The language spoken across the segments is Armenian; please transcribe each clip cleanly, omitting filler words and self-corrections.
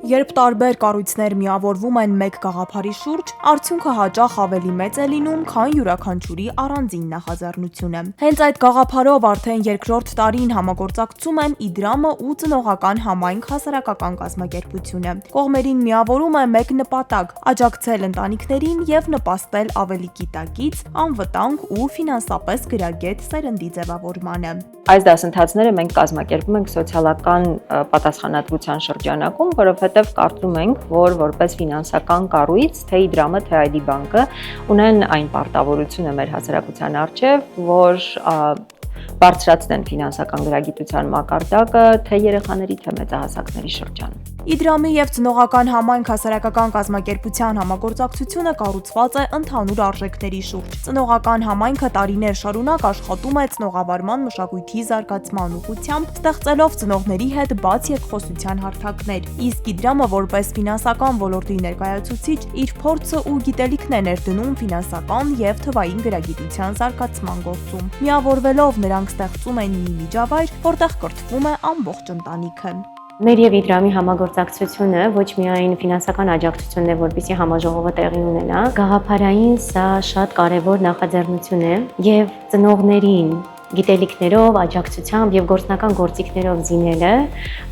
Երբ տարբեր կառույցներ միավորվում են մեկ գաղափարի շուրջ, արդյունքը հաճախ ավելի մեծ է լինում, քան յուրաքանչյուրի առանձին նախաձեռնությունը։ Հենց այդ գաղափարով արդեն երկրորդ տարին համագործակցում են Իդրամը ու ծնողական համայնք հասարակական կազմակերպությունը։ Կողմերին միավորում է մեկ նպատակ՝ աջակցել ընտանիքներին եւ նպաստել ավելի գիտակից, անվտանգ ու ֆինանսապես գրագետ սերնդի ձևավորմանը։ Այս դասընթացները մենք կազմակերպում ենք սոցիալական պատասխանատվության շրջանակում, որովհետև կարծում ենք, որ որպես ֆինանսական կառույց, թե Իդրամը, թե ID բանկը ունեն այն պարտավորությունը մեր հասարակության առջև, որ բարձրացնեն ֆինանսական գրագիտության մակարդակը թե երեխաների, թե մեծահասակների շրջանում։ Իդրամի եւ ծնողական համայնք հասարակական կազմակերպության համագործակցությունը կառուցված է ընդհանուր արժեքների շուրջ։ Ծնողական համայնքը տարիներ շարունակ աշխատում է ծնողավարման մշակույթի զարգացման ուղղությամբ, ստեղծելով ծնողների հետ բաց երկխոսության հարթակներ։ Իսկ Իդրամը որպես ֆինանսական ոլորտի ներկայացուցիչ իր փորձը ու գիտելիքն է ներդնում ֆինանսական եւ թվային գրագիտության զարգացման գործում։ Միավորվելով նրանք ստեղծում են մի միջավայր, որտեղ կրթվում է ամբողջ ընտանիքը։ Մեր եւ Իդրամի համագործակցությունը ոչ միայն ֆինանսական աջակցությունն է, որպեսզի համաժողովը տեղի ունենա, գաղափարային սա շատ կարևոր նախաձեռնություն է եւ ծնողներին գիտելիքներով, աջակցությամբ եւ գործնական գործիքներով զինելը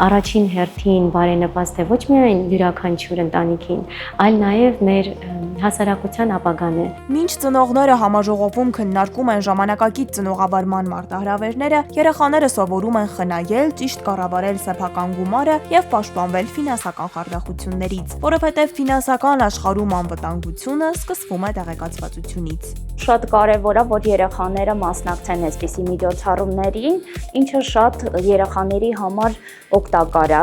առաջին հերթին բարենպաստ է ոչ միայն յուրաքանչյուր ընտանիքին, այլ նաեւ մեր հասարակության ապագան է։ Մինչ ծնողները համաժողովում քննարկում են ժամանակակից ծնողավարման մարտահրավերները, երեխաները սովորում են խնայել, ճիշտ կառավարել սեփական գումարը եւ պաշտպանվել ֆինանսական խարդախություններից, որովհետեւ ֆինանսական աշխարհում անվտանգությունը սկսվում է տեղեկացվածությունից։ Շատ կարևոր է, որ երեխաները մասնակցեն այսպիսի միջոցառումներին, ինչը շատ երեխաների համար օգտակար է,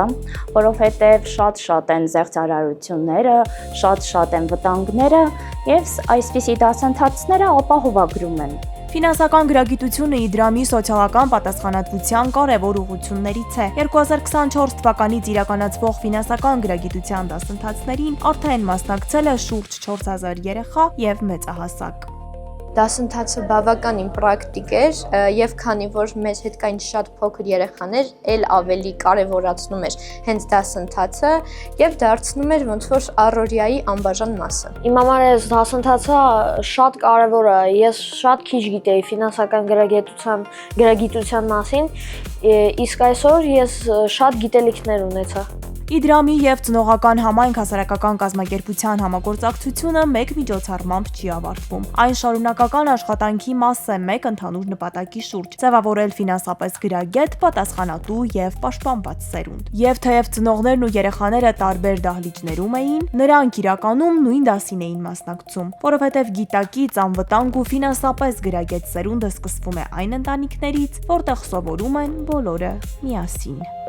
որովհետև շատ են զեղծարարությունները, շատ են վտանգները եւ այսպիսի դասընթացները ապահովագրում են։ Ֆինանսական գրագիտությունը Իդրամի սոցիալական պատասխանատվության կարևոր ուղղություններից է։ 2024 թվականից իրականացվող ֆինանսական գրագիտության դասընթացներին արդեն մասնակցել է շուրջ 4000 երեխա եւ մեծահասակ։ Դասընթացը բավականին պրակտիկ էր եւ քանի որ մեզ հետ կային շատ փոքր երեխաներ, ել ավելի կարեւորացնում էր հենց դասընթացը եւ դարձնում էր ոնց որ առօրյայի անբաժան մասը։ Իմ համար այս դասընթացը շատ կարեւոր է։ Ես շատ քիչ գիտեի ֆինանսական գրագիտության մասին, իսկ այսօր ես շատ գիտելիքներ ունեցա։ Իդրամի եւ ծնողական համայնք հասարակական կազմակերպության համագործակցությունը մեկ միջոցառմամբ չի ավարտվում։ Այն շարունակական աշխատանքի մաս է մեկ ընդհանուր նպատակի շուրջ՝ ձևավորել ֆինանսապես գրագետ, պատասխանատու եւ պաշտպանված սերունդ։ Եվ թեև ծնողներն ու երեխաները տարբեր դահլիճներում էին, նրանք իրականում նույն դասին էին մասնակցում, որովհետեւ գիտակից, անվտանգ ու ֆինանսապես գրագետ սերունդը սկսվում է այն ընտանիքներից, որտեղ սովորում են բոլորը միասին։